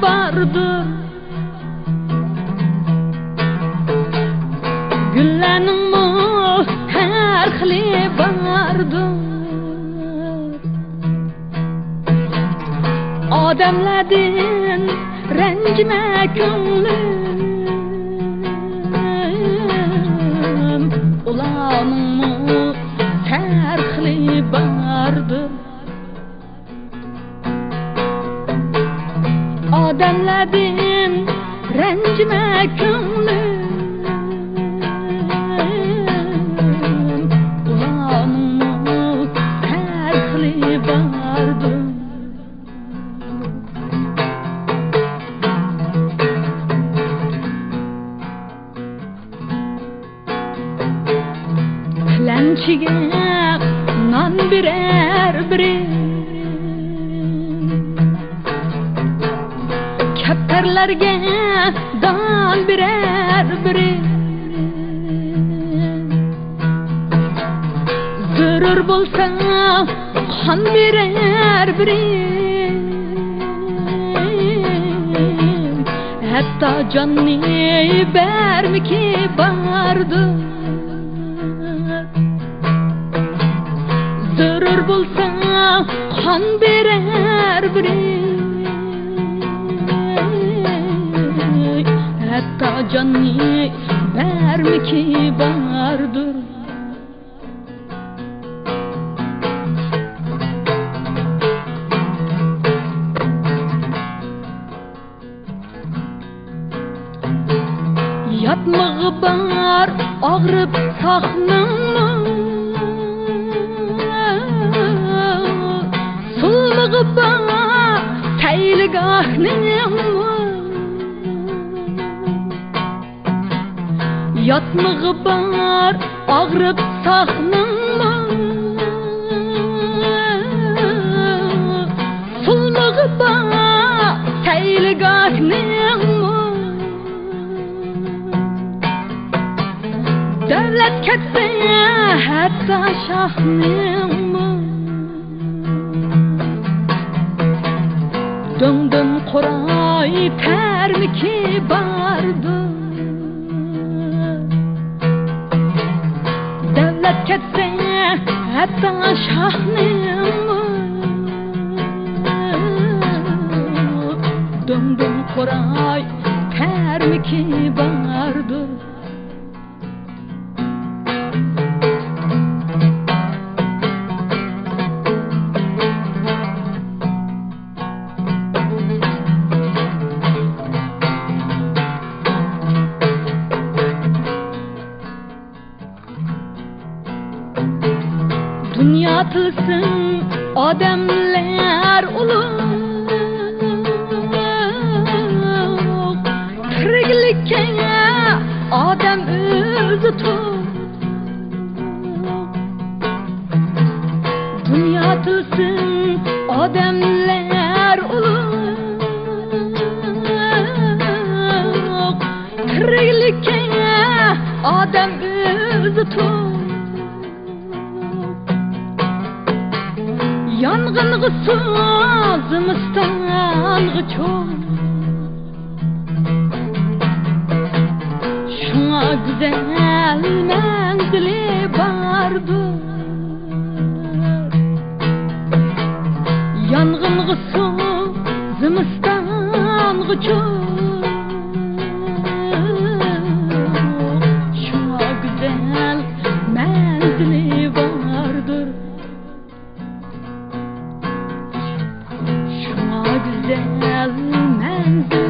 bardır. Güllerning mu her xili bardır. Adamlardan ranjima ko'nglim, ularning har xili bardır. Adamlardan ranjima ko'nglim, ularning har xili bardır. Lanchiga non berar biri, kaptarlarga don berar biri, zarur bo'lsa qon berar biri, hatto jonni bermiki bardir. Zarur bo'lsa qon berar biri, hatto jonni bermiki bardir. Yatmag'i bar og'rib saqnim, sulmag'i bar sayligahnim. Yatmag'i bar og'rib saqnim, sulmag'i bar sayligahnim. Davlat katta hatto shohning, döndüm qo'ray tarmiki bardir. Davlat katta hatto shohning, döndüm qo'ray tarmiki bardir. Dünya tilsin odamlar ulug', tiriklikka odam o'zi to'q. Dünya tilsin odamlar ulug', tiriklikka odam o'zi to'q. Yang'inga zimistonga cho'g', shunga go'zal manzili bardir. Yang'inga zimistonga cho'g', shunga go'zal manzili bardir. Güzel manzil